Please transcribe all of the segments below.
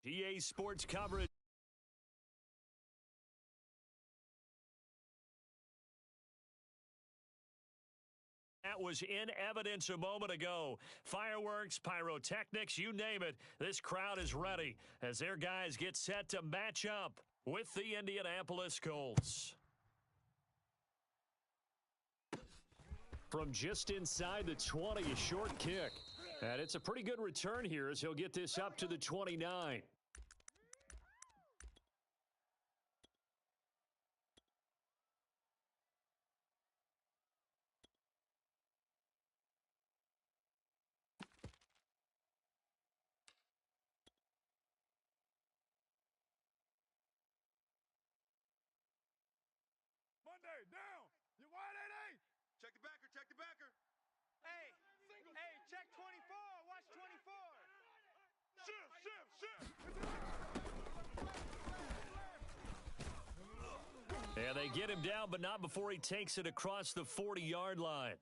EA Sports coverage. That was in evidence a moment ago. Fireworks, pyrotechnics, you name it. This crowd is ready as their guys get set to match up with the Indianapolis Colts. From just inside the 20, a short kick. And it's a pretty good return here as he'll get this up to the 29. Monday, down. You wide 8-8. Check the backer, check the backer. Hey, check 24. Watch 24. Shift. And they get him down, but not before he takes it across the 40-yard line.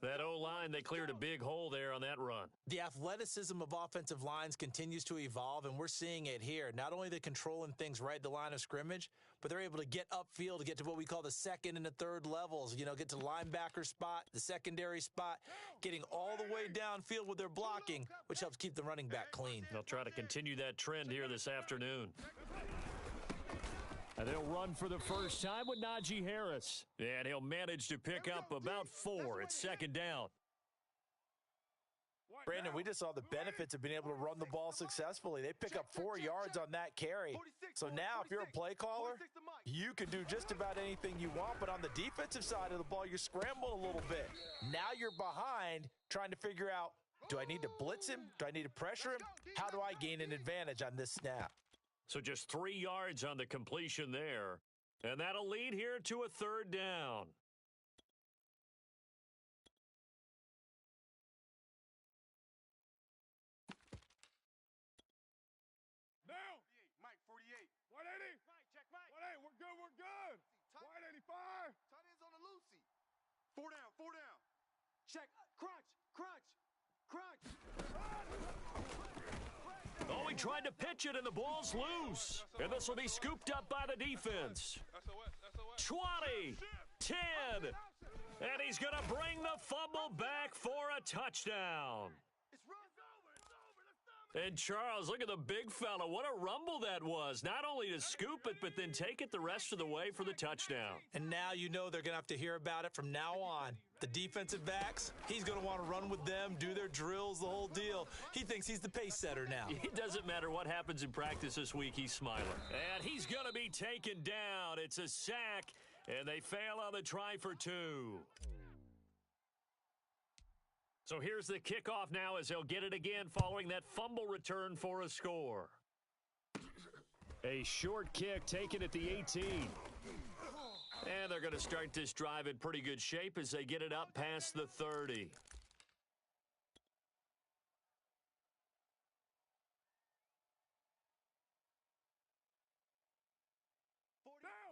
That O-line, they cleared a big hole there on that run. The athleticism of offensive lines continues to evolve, and we're seeing it here. Not only they're controlling things right at the line of scrimmage, but they're able to get upfield to get to what we call the second and the third levels. You know, get to the linebacker spot, the secondary spot, getting all the way downfield with their blocking, which helps keep the running back clean. They'll try to continue that trend here this afternoon. And they'll run for the first time with Najee Harris. And he'll manage to pick up about 4. It's second down. Brandon, we just saw the benefits of being able to run the ball successfully. They pick up 4 yards on that carry. So now if you're a play caller, you can do just about anything you want. But on the defensive side of the ball, you're scrambling a little bit. Now you're behind trying to figure out, do I need to blitz him? Do I need to pressure him? How do I gain an advantage on this snap? So just 3 yards on the completion there. And that'll lead here to a third down. Down. Mike, 48. 180. Mike, check Mike. 180. We're good. We're good. 185. Tight ends on the Lucy. 4 down, 4 down. Check. Crunch. Oh, he tried to pitch it, and the ball's loose. And this will be scooped up by the defense. 20, 10, and he's going to bring the fumble back for a touchdown. And Charles, look at the big fella. What a rumble that was. Not only to scoop it, but then take it the rest of the way for the touchdown. And now you know they're going to have to hear about it from now on. The defensive backs, he's going to want to run with them, do their drills, the whole deal. He thinks he's the pace setter now. It doesn't matter what happens in practice this week, he's smiling. And he's going to be taken down. It's a sack, and they fail on the try for 2. So here's the kickoff now as they'll get it again following that fumble return for a score. A short kick taken at the 18. And they're going to start this drive in pretty good shape as they get it up past the 30.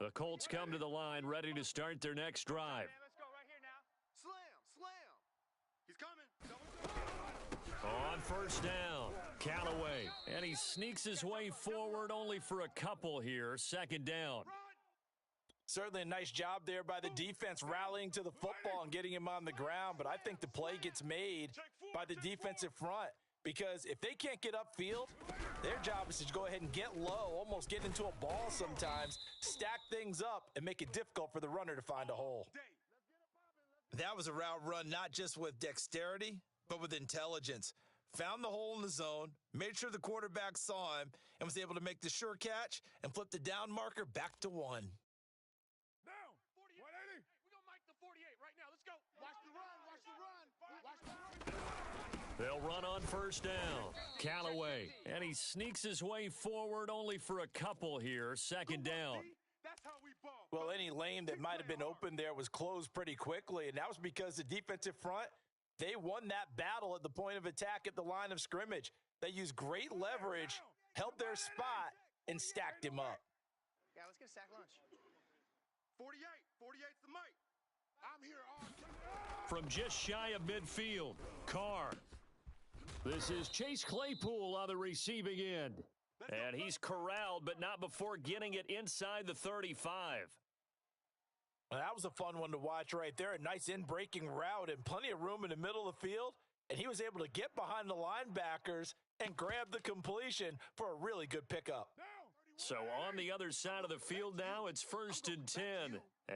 The Colts come to the line ready to start their next drive. Let's go right here now. Slam. He's coming. On first down, Callaway. And he sneaks his way forward only for a couple here. Second down. Certainly a nice job there by the defense rallying to the football and getting him on the ground, but I think the play gets made by the defensive front because if they can't get upfield, their job is to go ahead and get low, almost get into a ball sometimes, stack things up, and make it difficult for the runner to find a hole. That was a route run not just with dexterity, but with intelligence. Found the hole in the zone, made sure the quarterback saw him, and was able to make the sure catch and flip the down marker back to 1. Down. 180. We're going to mic the 48 right now. Let's go. Watch the run. They'll run on first down. Callaway. And he sneaks his way forward only for a couple here. Second down. That's how we ball. Well, any lane that might have been open there was closed pretty quickly, and that was because the defensive front, they won that battle at the point of attack at the line of scrimmage. They used great leverage, held their spot, and stacked him up. Yeah, let's get a sack lunch. 48. 48's the mic. I'm here all From just shy of midfield, Carr. This is Chase Claypool on the receiving end. And he's corralled, but not before getting it inside the 35. Well, that was a fun one to watch right there. A nice in-breaking route and plenty of room in the middle of the field. And he was able to get behind the linebackers and grab the completion for a really good pickup. So on the other side of the field now, it's 1st and 10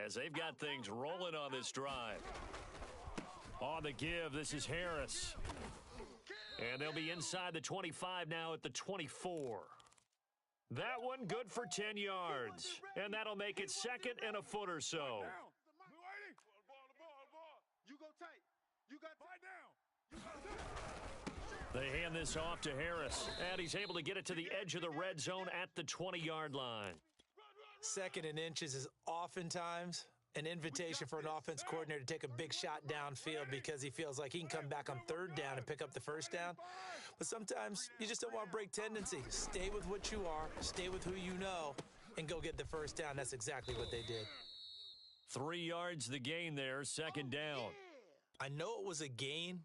as they've got things rolling on this drive. On the give, this is Harris. And they'll be inside the 25 now at the 24. That one good for 10 yards. And that'll make it 2nd and a foot or so. You go tight. You got tight down. They hand this off to Harris. And he's able to get it to the edge of the red zone at the 20-yard line. 2nd and inches is oftentimes an invitation for an offense coordinator to take a big shot downfield because he feels like he can come back on 3rd down and pick up the 1st down. But sometimes you just don't want to break tendency. Stay with what you are, stay with who you know, and go get the 1st down. That's exactly what they did. 3 yards the gain there, 2nd down. I know it was a gain,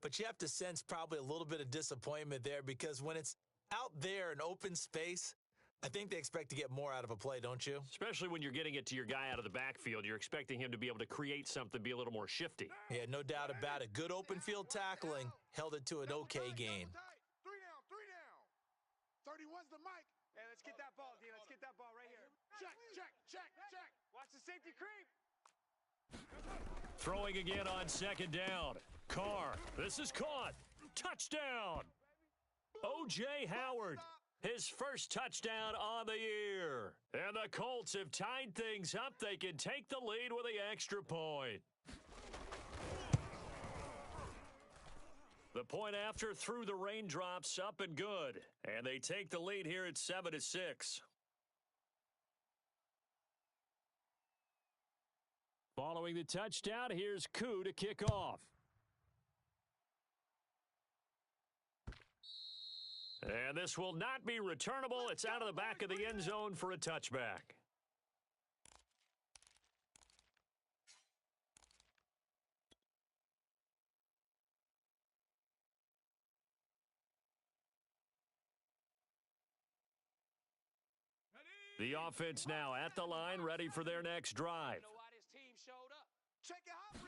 but you have to sense probably a little bit of disappointment there because when it's out there in open space, I think they expect to get more out of a play, don't you? Especially when you're getting it to your guy out of the backfield. You're expecting him to be able to create something, be a little more shifty. Yeah, no doubt about it. Good open field tackling held it to an okay gain. 3 down, 3 down. 31's the mic. Hey, let's get that ball, D. Let's get that ball right here. Check. Watch the safety creep. Throwing again on 2nd down. Carr, this is caught. Touchdown. O.J. Howard, his first touchdown on the year. And the Colts have tied things up. They can take the lead with the extra point. The point after through the raindrops, up and good. And they take the lead here at 7-6. Following the touchdown, here's Koo to kick off. And this will not be returnable. It's out of the back of the end zone for a touchback. The offense now at the line, ready for their next drive. Check it out.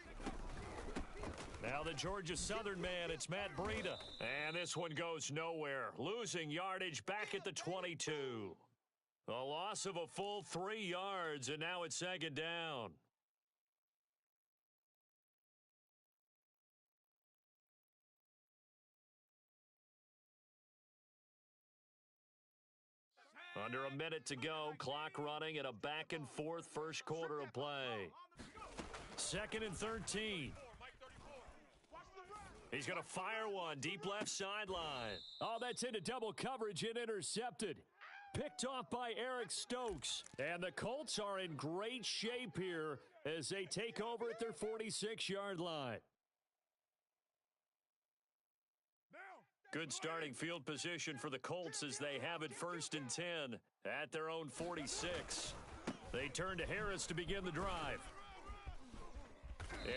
Now the Georgia Southern man, it's Matt Breida. And this one goes nowhere. Losing yardage back at the 22. A loss of a full 3 yards, and now it's 2nd down. Under a minute to go, clock running at a back-and-forth first quarter of play. 2nd and 13. He's going to fire one deep left sideline. Oh, that's into double coverage and intercepted. Picked off by Eric Stokes. And the Colts are in great shape here as they take over at their 46-yard line. Good starting field position for the Colts as they have it 1st and 10 at their own 46. They turn to Harris to begin the drive.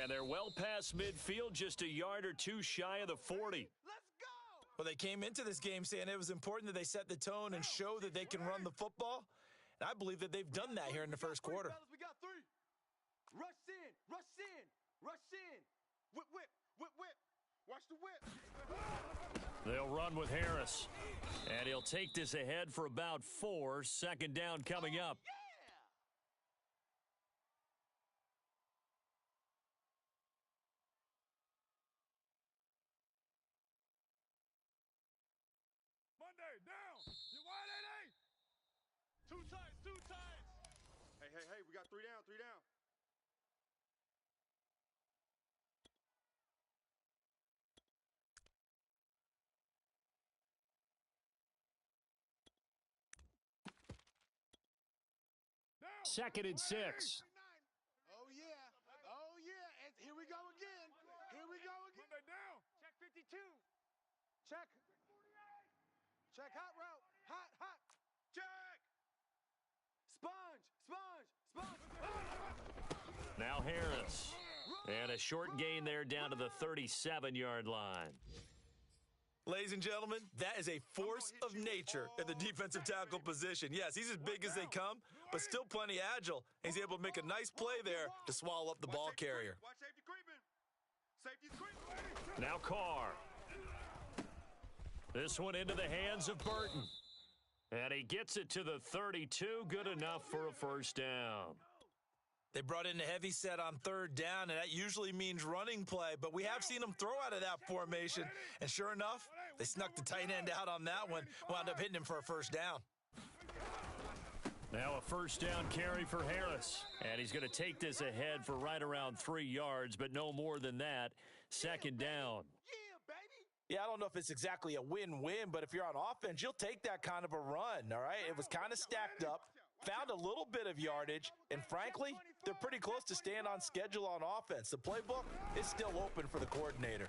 And they're well past midfield, just a yard or two shy of the 40. Let's go. Well, they came into this game saying it was important that they set the tone and show that they can run the football. And I believe that they've done that here in the first quarter. We got 3. Rush in. Whip. Watch the whip. They'll run with Harris. And he'll take this ahead for about 4. 2nd down coming up. Monday, down. You wide, ain't? Two tights. Hey, we got 3 down. Down. 2nd and 6. Oh, yeah. And here we go again. Monday, down. Check 52. Check. Check hot route. Hot. Check. Sponge. Now Harris. And a short gain there down to the 37-yard line. Ladies and gentlemen, that is a force of nature at the defensive tackle position. Yes, he's as big as they come, but still plenty agile. He's able to make a nice play there to swallow up the ball carrier. Watch safety creeping. Safety's creeping. Now Carr. This one into the hands of Burton. And he gets it to the 32. Good enough for a first down. They brought in a heavy set on third down, and that usually means running play, but we have seen them throw out of that formation, and sure enough, they snuck the tight end out on that one, wound up hitting him for a first down. Now a first down carry for Harris, and he's going to take this ahead for right around 3 yards, but no more than that. Second down. Yeah, I don't know if it's exactly a win-win, but if you're on offense, you'll take that kind of a run, all right? It was kind of stacked up. Found a little bit of yardage, and frankly, they're pretty close to staying on schedule on offense. The playbook is still open for the coordinator.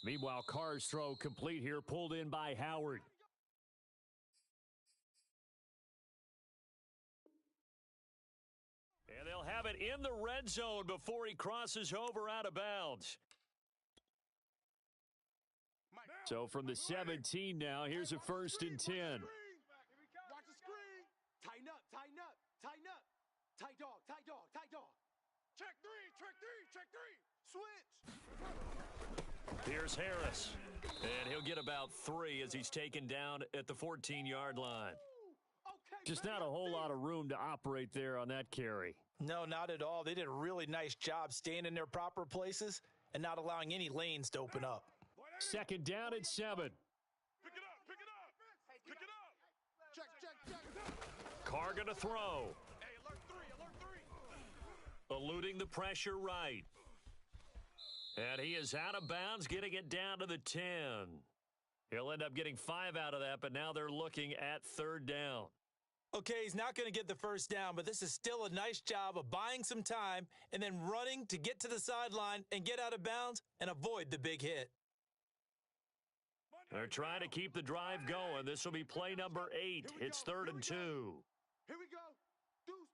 Meanwhile, Carr's throw complete here, pulled in by Howard. And they'll have it in the red zone before he crosses over out of bounds. So from the 17 now, here's a first and 10. Watch the screen. Tighten up, tighten up, tighten up. Tight dog, tight dog, tight dog. Check three, check three, check three. Switch. Here's Harris. And he'll get about 3 as he's taken down at the 14-yard line. Just not a whole lot of room to operate there on that carry. No, not at all. They did a really nice job staying in their proper places and not allowing any lanes to open up. Second down at 7. Pick it up, pick it up, pick it up. Check. Carr gonna throw. Hey, alert three. Eluding the pressure right. And he is out of bounds, getting it down to the 10. He'll end up getting 5 out of that, but now they're looking at third down. Okay, he's not going to get the first down, but this is still a nice job of buying some time and then running to get to the sideline and get out of bounds and avoid the big hit. They're trying to keep the drive going. This will be play number 8. It's 3rd and 2. Here we go. Deuce.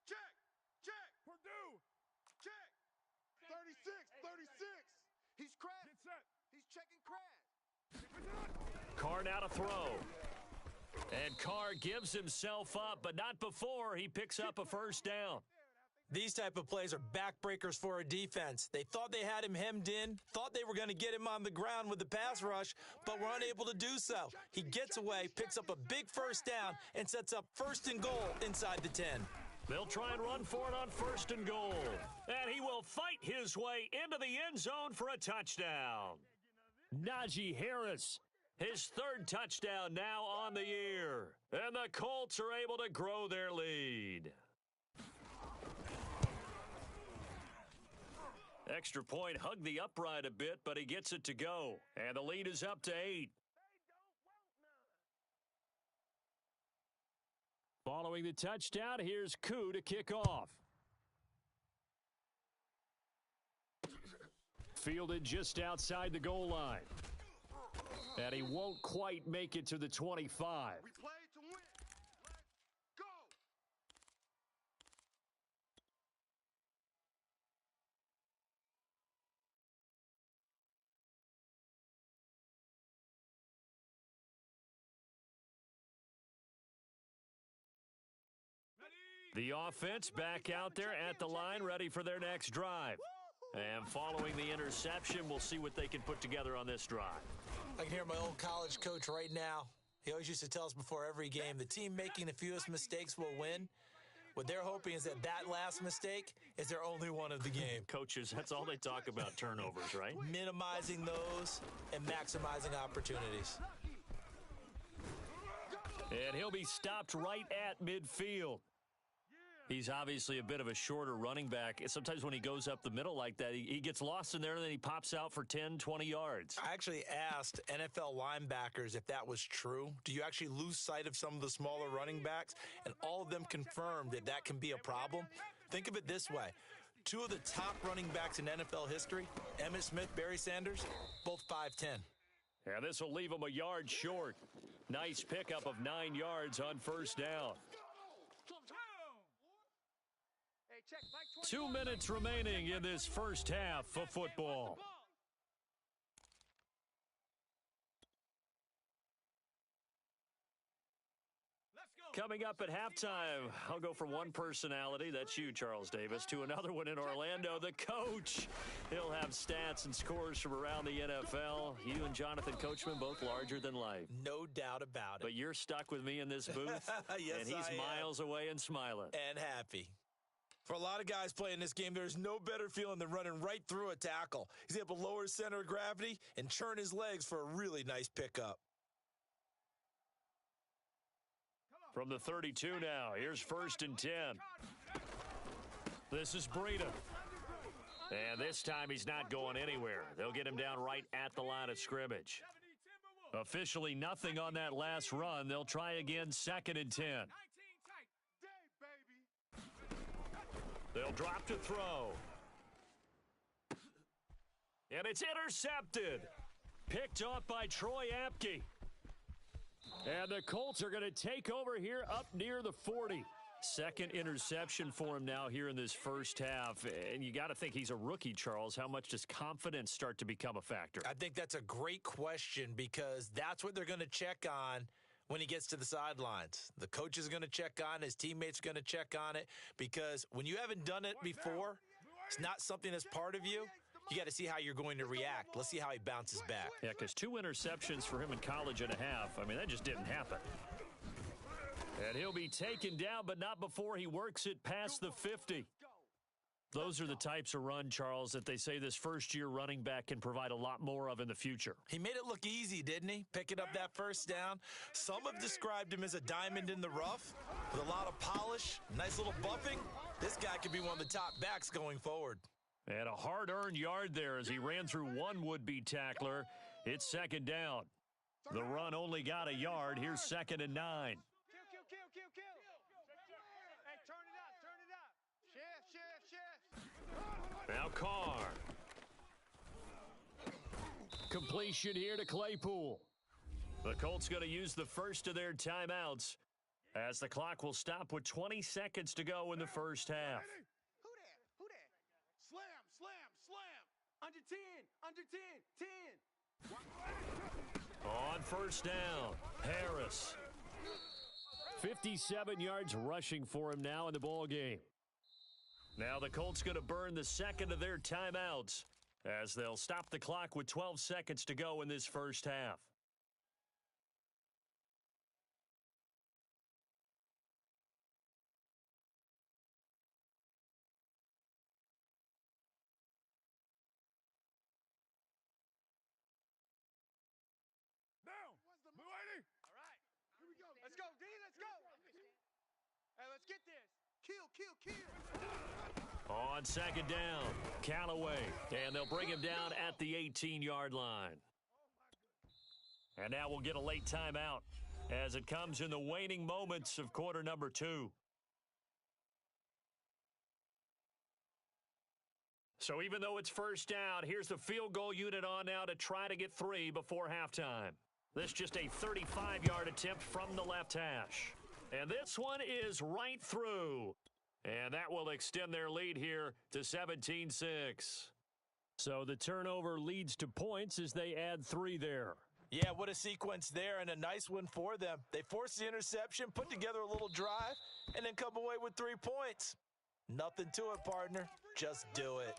Check. Purdue. Check. 36. He's crashed. Get set. He's checking crash. Carr now to throw. And Carr gives himself up, but not before he picks up a first down. These type of plays are backbreakers for a defense. They thought they had him hemmed in, thought they were going to get him on the ground with the pass rush, but were unable to do so. He gets away, picks up a big first down, and sets up 1st and goal inside the 10. They'll try and run for it on 1st and goal. And he will fight his way into the end zone for a touchdown. Najee Harris, his 3rd touchdown now on the year. And the Colts are able to grow their lead. Extra point hugged the upright a bit, but he gets it to go. And the lead is up to 8. Following the touchdown, here's Koo to kick off. Fielded just outside the goal line. And he won't quite make it to the 25. We play to win. Let's go. The offense back out there at the line, ready for their next drive. And following the interception, we'll see what they can put together on this drive. I can hear my old college coach right now. He always used to tell us before every game, the team making the fewest mistakes will win. What they're hoping is that last mistake is their only one of the game. Coaches, that's all they talk about, turnovers, right? Minimizing those and maximizing opportunities. And he'll be stopped right at midfield. He's obviously a bit of a shorter running back. Sometimes when he goes up the middle like that, he gets lost in there, and then he pops out for 10, 20 yards. I actually asked NFL linebackers if that was true. Do you actually lose sight of some of the smaller running backs? And all of them confirmed that that can be a problem. Think of it this way. 2 of the top running backs in NFL history, Emmitt Smith, Barry Sanders, both 5'10". And this will leave him a yard short. Nice pickup of 9 yards on first down. Hey, check, Mike 2 minutes remaining in this first half of football. Coming up at halftime, I'll go from one personality, that's you, Charles Davis, to another one in Orlando, the coach. He'll have stats and scores from around the NFL. You and Jonathan Coachman, both larger than life. No doubt about it. But you're stuck with me in this booth, Yes, and he's miles away and smiling. And happy. For a lot of guys playing this game, there's no better feeling than running right through a tackle. He's able to lower his center of gravity and churn his legs for a really nice pickup. From the 32 now, here's 1st and 10. This is Breida. And this time he's not going anywhere. They'll get him down right at the line of scrimmage. Officially nothing on that last run. They'll try again, 2nd and 10. They'll drop to throw. And it's intercepted. Picked off by Troy Apke. And the Colts are going to take over here up near the 40. Second interception for him now here in this first half. And you got to think he's a rookie, Charles. How much does confidence start to become a factor? I think that's a great question because that's what they're going to check on when he gets to the sidelines. The coach is going to check on, his teammates are going to check on it because when you haven't done it before, it's not something that's part of you. You got to see how you're going to react. Let's see how he bounces back. Yeah, because 2 interceptions for him in college and a half. I mean, that just didn't happen. And he'll be taken down, but not before he works it past the 50. Those are the types of run, Charles, that they say this first-year running back can provide a lot more of in the future. He made it look easy, didn't he? Picking up that first down. Some have described him as a diamond in the rough with a lot of polish, nice little buffing. This guy could be one of the top backs going forward. And a hard-earned yard there as he ran through one would-be tackler. It's 2nd down. The run only got a yard. Here's 2nd and 9. Kill. Hey, turn it up. Shift. Now Carr. Completion here to Claypool. The Colts going to use the first of their timeouts as the clock will stop with 20 seconds to go in the first half. Who that? Slam. Under 10. On first down, Harris. 57 yards rushing for him now in the ball game. Now the Colts going to burn the second of their timeouts as they'll stop the clock with 12 seconds to go in this first half. Let's go, D. Let's go. Hey, let's get this. Kill. On 2nd down, Callaway, and they'll bring him down at the 18-yard line. And now we'll get a late timeout as it comes in the waning moments of quarter number 2. So even though it's first down, here's the field goal unit on now to try to get 3 before halftime. This just a 35-yard attempt from the left hash. And this one is right through. And that will extend their lead here to 17-6. So the turnover leads to points as they add 3 there. Yeah, what a sequence there and a nice one for them. They force the interception, put together a little drive, and then come away with 3 points. Nothing to it, partner. Just do it.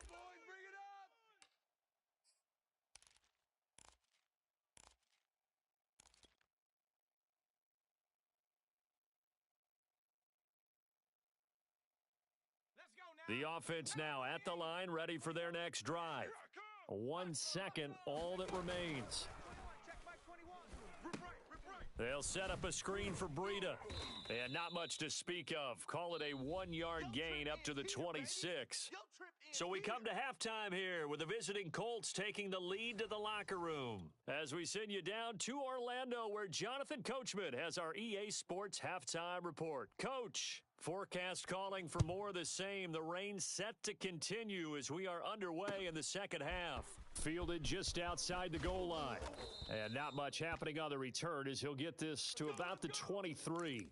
The offense now at the line, ready for their next drive. 1 second, all that remains. They'll set up a screen for Breida. And not much to speak of. Call it a 1-yard gain up to the 26. So we come to halftime here with the visiting Colts taking the lead to the locker room. As we send you down to Orlando where Jonathan Coachman has our EA Sports halftime report. Coach, forecast calling for more of the same. The rain set to continue as we are underway in the second half. Fielded just outside the goal line. And not much happening on the return as he'll get this to about the 23.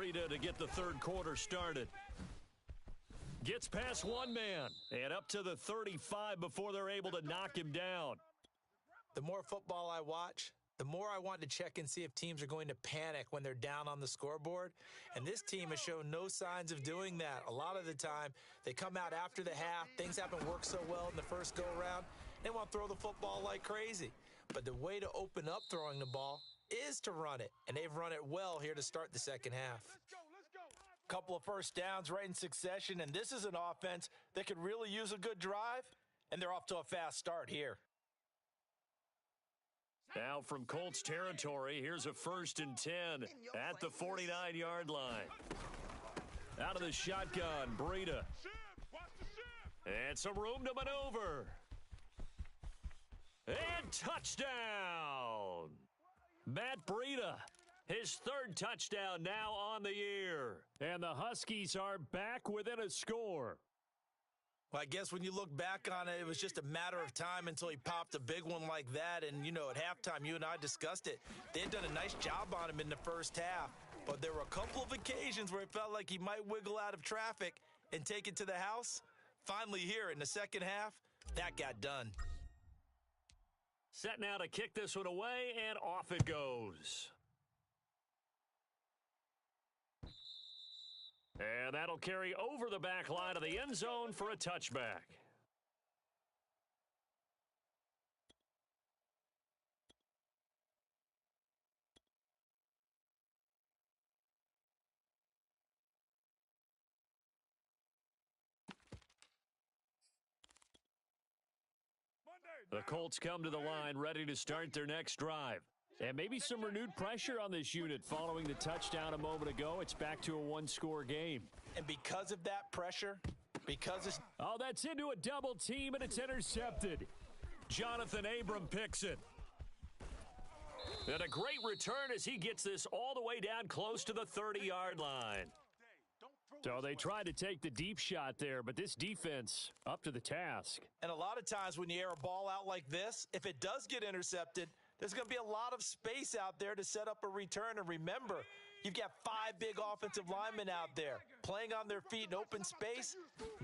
Breida to get the third quarter started. Gets past one man and up to the 35 before they're able to knock him down. The more football I watch, the more I want to check and see if teams are going to panic when they're down on the scoreboard. And this team has shown no signs of doing that. A lot of the time, they come out after the half. Things haven't worked so well in the first go-around. They want to throw the football like crazy. But the way to open up throwing the ball is to run it. And they've run it well here to start the second half. Couple of first downs right in succession. And this is an offense that could really use a good drive. And they're off to a fast start here. Now from Colts territory, here's a 1st and 10 at the 49-yard line. Out of the shotgun, Breida. And some room to maneuver. And touchdown! Matt Breida, his 3rd touchdown now on the year. And the Huskies are back within a score. Well, I guess when you look back on it, it was just a matter of time until he popped a big one like that. And, you know, at halftime, you and I discussed it. They had done a nice job on him in the first half. But there were a couple of occasions where it felt like he might wiggle out of traffic and take it to the house. Finally here in the second half, that got done. Set now to kick this one away, and off it goes. And that'll carry over the back line of the end zone for a touchback. The Colts come to the line ready to start their next drive. And maybe some renewed pressure on this unit following the touchdown a moment ago. It's back to a one-score game. And because of that pressure, because it's... Oh, that's into a double team, and it's intercepted. Jonathan Abram picks it. And a great return as he gets this all the way down close to the 30-yard line. So they tried to take the deep shot there, but this defense up to the task. And a lot of times when you air a ball out like this, if it does get intercepted, there's going to be a lot of space out there to set up a return. And remember, you've got 5 big offensive linemen out there playing on their feet in open space.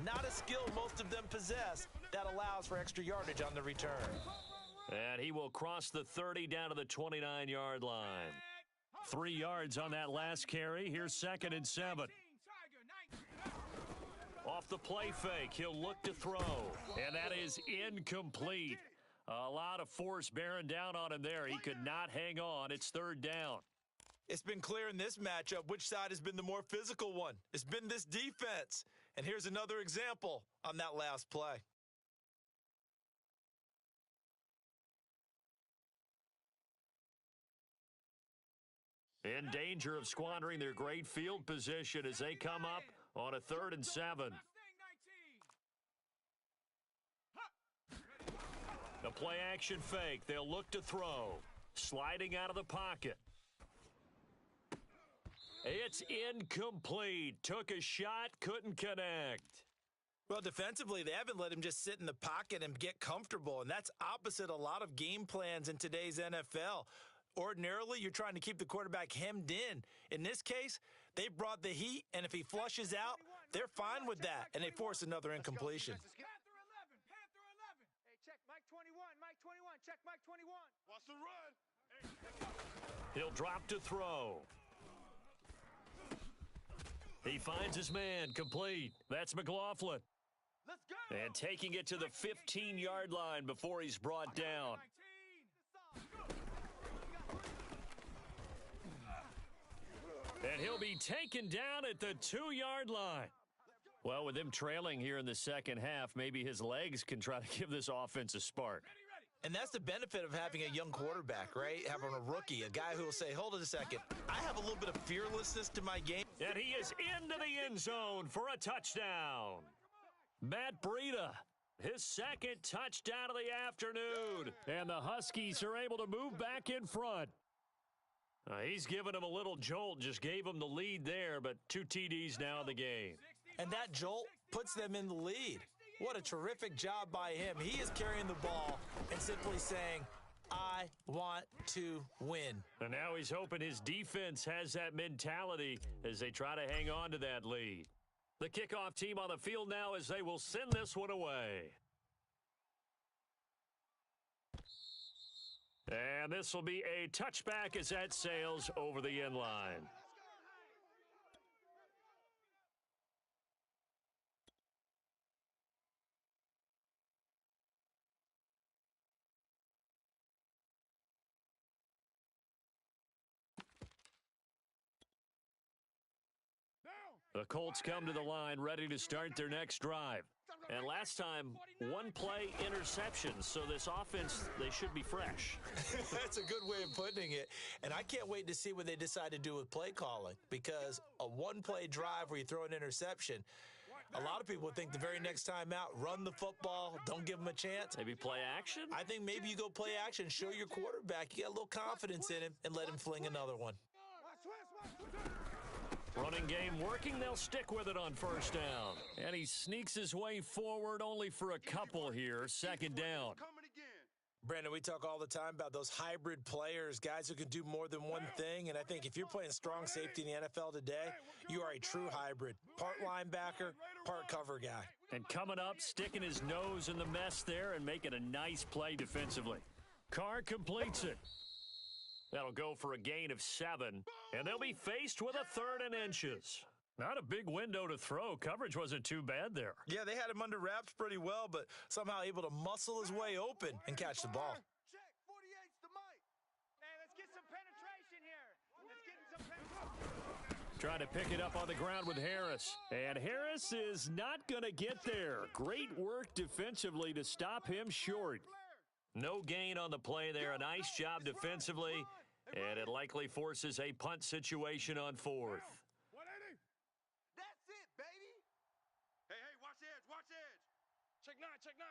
Not a skill most of them possess that allows for extra yardage on the return. And he will cross the 30 down to the 29-yard line. 3 yards on that last carry. Here's 2nd and 7. Off the play fake, he'll look to throw. And that is incomplete. A lot of force bearing down on him there. He could not hang on. It's 3rd down. It's been clear in this matchup which side has been the more physical one. It's been this defense. And here's another example on that last play. In danger of squandering their great field position as they come up on a 3rd and 7. The play action fake. They'll look to throw. Sliding out of the pocket. It's incomplete. Took a shot, couldn't connect. Well, defensively, they haven't let him just sit in the pocket and get comfortable, and that's opposite a lot of game plans in today's NFL. Ordinarily, you're trying to keep the quarterback hemmed in. In this case, they brought the heat, and if he flushes out, they're fine with that, and they force another incompletion. Mike 21, check Mike 21. Watch the run. He'll drop to throw. He finds his man, complete. That's McLaughlin. Let's go. And taking it to the 15-yard line before he's brought down. And he'll be taken down at the 2-yard line. Well, with him trailing here in the second half, maybe his legs can try to give this offense a spark. And that's the benefit of having a young quarterback, right? Having a rookie, a guy who will say, hold it a second, I have a little bit of fearlessness to my game. And he is into the end zone for a touchdown. Matt Breida, his 2nd touchdown of the afternoon. And the Huskies are able to move back in front. He's given him a little jolt, just gave him the lead there, but 2 TDs now in the game. And that jolt puts them in the lead. What a terrific job by him. He is carrying the ball and simply saying, I want to win. And now he's hoping his defense has that mentality as they try to hang on to that lead. The kickoff team on the field now as they will send this one away. And this will be a touchback as that sails over the end line. The Colts come to the line ready to start their next drive. And last time, one play interception, so this offense, they should be fresh. That's a good way of putting it. And I can't wait to see what they decide to do with play calling, because a one-play drive where you throw an interception, a lot of people would think the very next time out, run the football, don't give them a chance. Maybe play action? I think maybe you go play action, show your quarterback you got a little confidence in him, and let him fling another one. Running game working, they'll stick with it on first down. And he sneaks his way forward only for a couple here, second down. Brandon, we talk all the time about those hybrid players, guys who can do more than one thing. And I think if you're playing strong safety in the NFL today, you are a true hybrid. Part linebacker, part cover guy. And coming up, sticking his nose in the mess there and making a nice play defensively. Carr completes it. That'll go for a gain of 7, and they'll be faced with a 3rd and inches. Not a big window to throw. Coverage wasn't too bad there. Yeah, they had him under wraps pretty well, but somehow able to muscle his way open and catch the ball. Check, 48's the mic. Hey, let's get some penetration here. Let's get some penetration. Trying to pick it up on the ground with Harris. And Harris is not going to get there. Great work defensively to stop him short. No gain on the play there. A nice job defensively. And it likely forces a punt situation on 4th. That's it, baby. Hey, watch edge, watch edge. Check 9, check 9.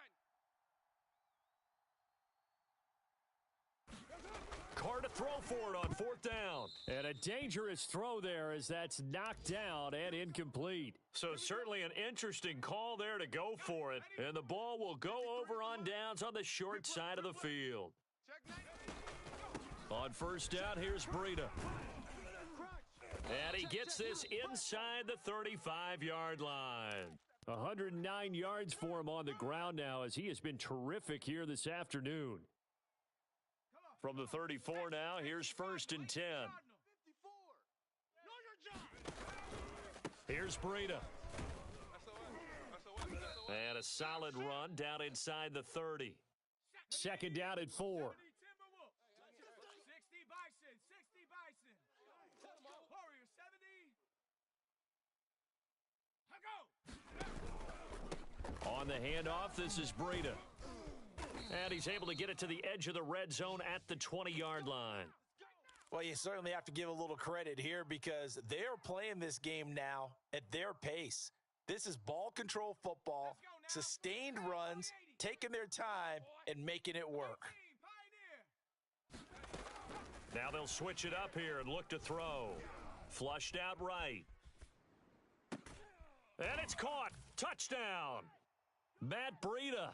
Carr to throw for it on 4th down. And a dangerous throw there as that's knocked down and incomplete. So certainly an interesting call there to go for it. And the ball will go over on downs on the short side of the field. On first down, here's Breida. And he gets this inside the 35-yard line. 109 yards for him on the ground now as he has been terrific here this afternoon. From the 34 now, here's 1st and 10. Here's Breida. And a solid run down inside the 30. 2nd down at 4. On the handoff, this is Breida. And he's able to get it to the edge of the red zone at the 20-yard line. Well, you certainly have to give a little credit here because they're playing this game now at their pace. This is ball control football, sustained runs, taking their time, and making it work. Now they'll switch it up here and look to throw. Flushed out right. And it's caught. Touchdown. Matt Breida,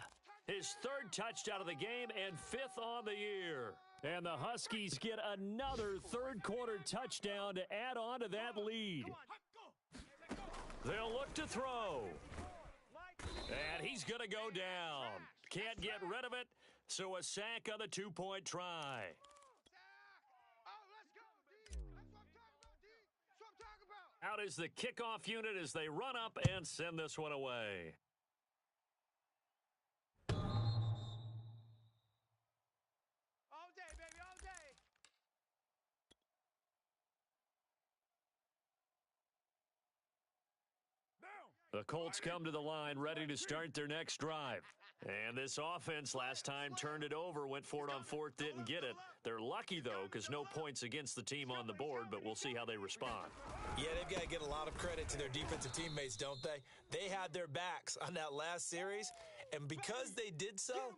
his 3rd touchdown of the game and 5th on the year. And the Huskies get another 3rd quarter touchdown to add on to that lead. They'll look to throw. And he's going to go down. Can't get rid of it, so a sack on the 2-point try. Out is the kickoff unit as they run up and send this one away. All day, baby, all day. The Colts come to the line ready to start their next drive. And this offense last time turned it over, went for it on 4th, didn't get it. They're lucky, though, because no points against the team on the board, but we'll see how they respond. Yeah, they've got to get a lot of credit to their defensive teammates, don't they? They had their backs on that last series, and because they did so,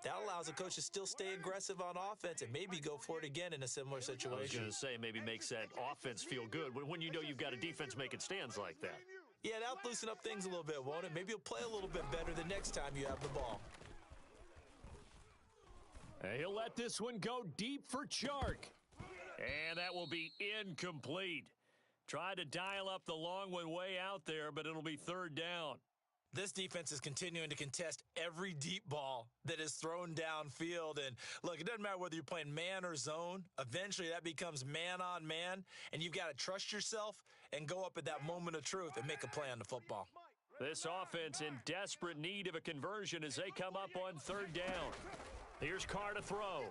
that allows the coach to still stay aggressive on offense and maybe go for it again in a similar situation. I was going to say, maybe makes that offense feel good when you know you've got a defense making stands like that. Yeah, that'll loosen up things a little bit, won't it? Maybe you'll play a little bit better the next time you have the ball. And he'll let this one go deep for Chark. And that will be incomplete. Tried to dial up the long one way out there, but it'll be third down. This defense is continuing to contest every deep ball that is thrown downfield. And look, it doesn't matter whether you're playing man or zone. Eventually, that becomes man on man, and you've got to trust yourself and go up at that moment of truth and make a play on the football. This offense in desperate need of a conversion as they come up on third down. Here's Carr to throw.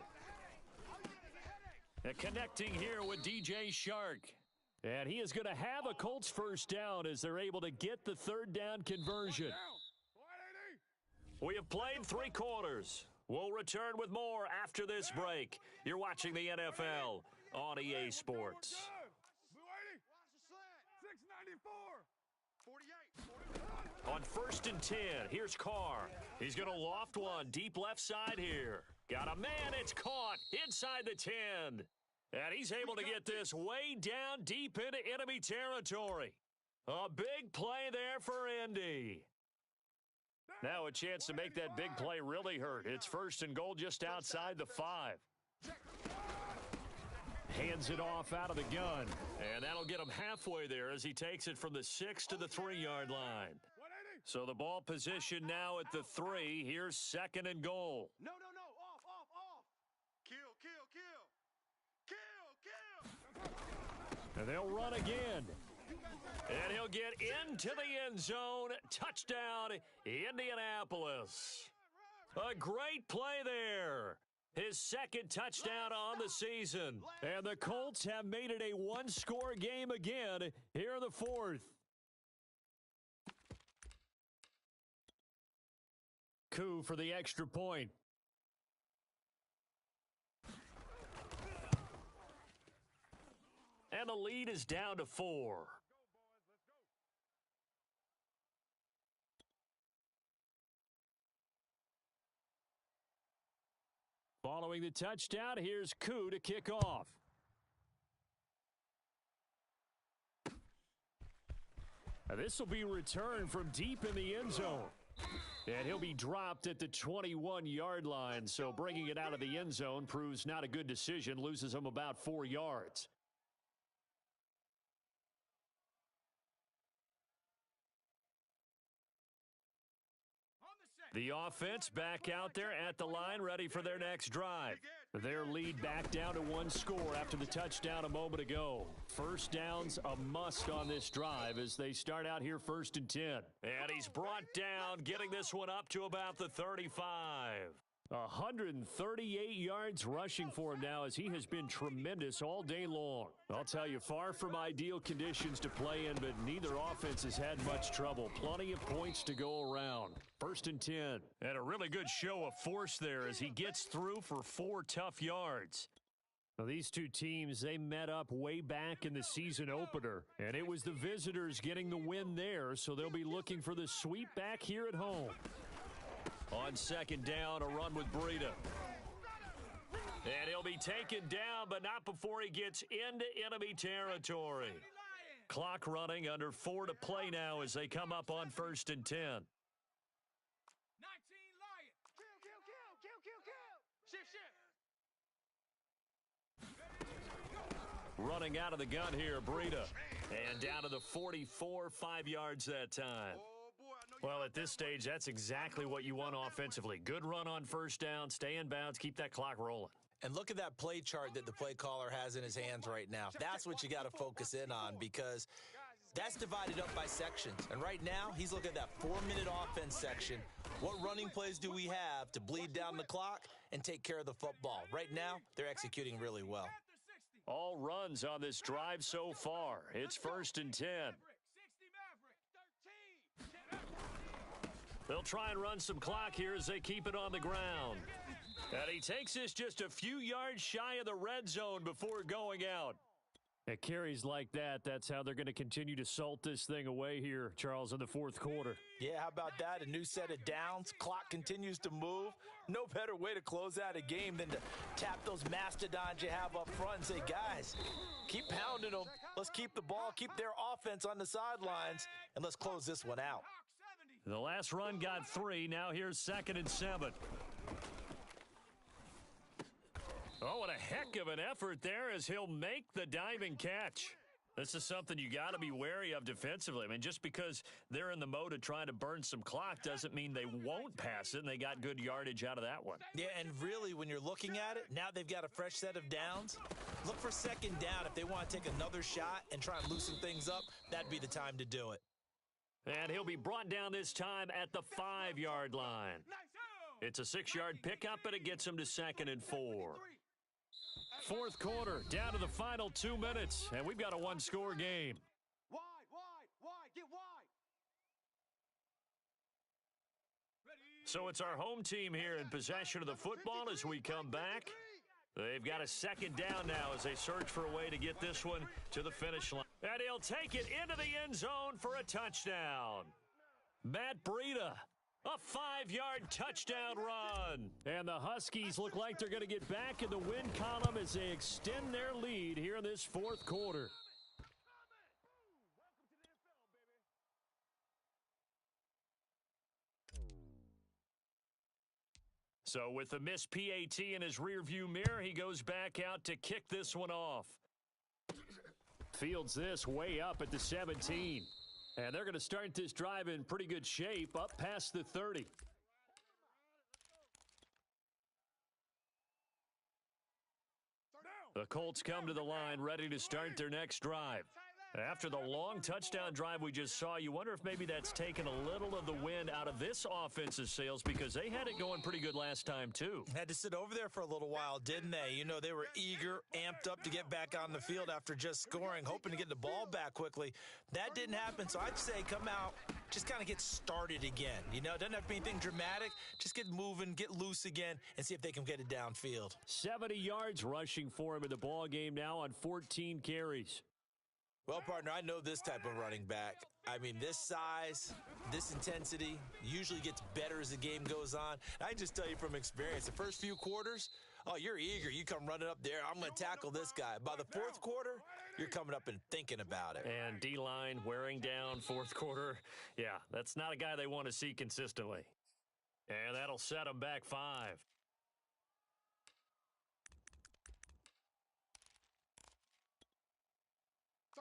And connecting here with DJ Chark. And he is going to have a Colts first down as they're able to get the third down conversion. We have played 3 quarters. We'll return with more after this break. You're watching the NFL on EA Sports. 694. On 1st and 10, here's Carr. He's going to loft one deep left side here. Got a man, it's caught inside the 10. And he's able to get this way down deep into enemy territory. A big play there for Indy. Now a chance to make that big play really hurt. It's 1st and goal just outside the 5. Hands it off out of the gun. And that'll get him halfway there as he takes it from the 6 to the 3-yard line. So the ball position now at the 3. Here's 2nd and goal. No. Off. Kill. And they'll run again. And he'll get into the end zone. Touchdown, Indianapolis. A great play there. His 2nd touchdown on the season. And the Colts have made it a 1-score game again here in the 4th. Coup for the extra point. And the lead is down to 4. Following the touchdown, here's Coup to kick off. This will be returned from deep in the end zone. And he'll be dropped at the 21-yard line, so bringing it out of the end zone proves not a good decision, loses him about 4 yards. The offense back out there at the line, ready for their next drive. Their lead back down to 1 score after the touchdown a moment ago. First down's a must on this drive as they start out here 1st and 10. And he's brought down, getting this one up to about the 35. 138 yards rushing for him now as he has been tremendous all day long. I'll tell you, far from ideal conditions to play in, but neither offense has had much trouble. Plenty of points to go around. 1st and 10. And a really good show of force there as he gets through for 4 tough yards. Now, these two teams, they met up way back in the season opener, and it was the visitors getting the win there, so they'll be looking for the sweep back here at home. On 2nd down, a run with Breida. And he'll be taken down, but not before he gets into enemy territory. Clock running, under 4 to play now as they come up on 1st and 10. 19 Lion. Kill. Shift. Running out of the gun here, Breida. And down to the 44, 5 yards that time. Well, at this stage, that's exactly what you want offensively. Good run on 1st down, stay in bounds, keep that clock rolling. And look at that play chart that the play caller has in his hands right now. That's what you got to focus in on because that's divided up by sections. And right now, he's looking at that 4-minute offense section. What running plays do we have to bleed down the clock and take care of the football? Right now, they're executing really well. All runs on this drive so far. It's 1st and 10. They'll try and run some clock here as they keep it on the ground. And he takes this just a few yards shy of the red zone before going out. At carries like that, that's how they're going to continue to salt this thing away here, Charles, in the 4th quarter. Yeah, how about that? A new set of downs. Clock continues to move. No better way to close out a game than to tap those mastodons you have up front and say, guys, keep pounding them. Let's keep the ball, keep their offense on the sidelines, and let's close this one out. The last run got 3. Now here's 2nd and 7. Oh, what a heck of an effort there as he'll make the diving catch. This is something you got to be wary of defensively. I mean, just because they're in the mode of trying to burn some clock doesn't mean they won't pass it, and they got good yardage out of that one. Yeah, and really, when you're looking at it, now they've got a fresh set of downs. Look for second down. If they want to take another shot and try and loosen things up, that'd be the time to do it. And he'll be brought down this time at the 5-yard line. It's a 6-yard pickup, but it gets him to 2nd and 4. Fourth quarter, down to the final 2 minutes, and we've got a one-score game. Wide, get wide. So it's our home team here in possession of the football as we come back. They've got a second down now as they search for a way to get this one to the finish line. And he'll take it into the end zone for a touchdown. Matt Breida. A 5-yard touchdown run. And the Huskies look like they're going to get back in the win column as they extend their lead here in this fourth quarter. So with the missed PAT in his rearview mirror, he goes back out to kick this one off. Fields this way up at the 17. And they're going to start this drive in pretty good shape, up past the 30. The Colts come to the line, ready to start their next drive. After the long touchdown drive we just saw, you wonder if maybe that's taken a little of the wind out of this offense's sails because they had it going pretty good last time, too. Had to sit over there for a little while, didn't they? You know, they were eager, amped up to get back on the field after just scoring, hoping to get the ball back quickly. That didn't happen, so I'd say come out, just kind of get started again. You know, it doesn't have to be anything dramatic. Just get moving, get loose again, and see if they can get it downfield. 70 yards rushing for him in the ball game now on 14 carries. Well, partner, I know this type of running back. I mean, this size, this intensity usually gets better as the game goes on. I can just tell you from experience, the first few quarters, oh, you're eager. You come running up there. I'm going to tackle this guy. By the fourth quarter, you're coming up and thinking about it. And D-line wearing down fourth quarter. Yeah, that's not a guy they want to see consistently. And that'll set them back 5.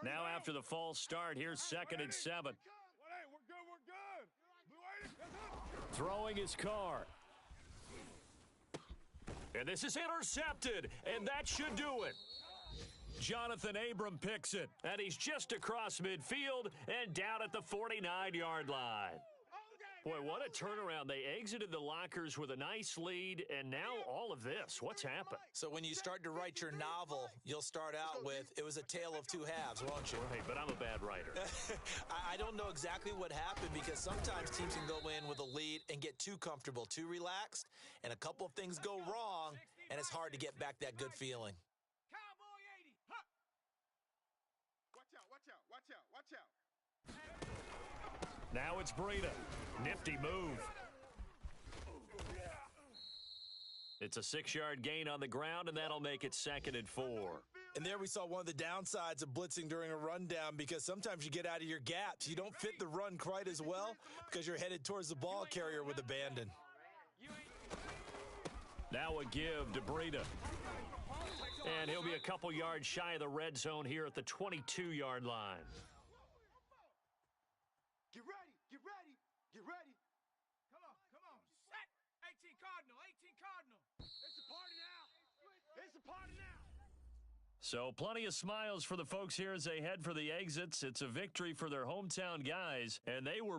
Now after the false start, here's 2nd and 7. We're good. Throwing his car. And this is intercepted, and that should do it. Jonathan Abram picks it, and he's just across midfield and down at the 49-yard line. Boy, what a turnaround. They exited the lockers with a nice lead, and now all of this. What's happened? So when you start to write your novel, you'll start out with, it was a tale of two halves, won't you? Right, but I'm a bad writer. I don't know exactly what happened because sometimes teams can go in with a lead and get too comfortable, too relaxed, and a couple of things go wrong, and it's hard to get back that good feeling. Cowboy 80. Huh. Watch out. Now it's Breida. Nifty move. It's a 6-yard gain on the ground, and that'll make it 2nd and 4. And there we saw one of the downsides of blitzing during a rundown because sometimes you get out of your gaps. You don't fit the run quite as well because you're headed towards the ball carrier with abandon. Now a give to Breida. And he'll be a couple yards shy of the red zone here at the 22-yard line. Get ready. Come on. Set. 18 Cardinal. It's a party now. So plenty of smiles for the folks here as they head for the exits. It's a victory for their hometown guys, and they were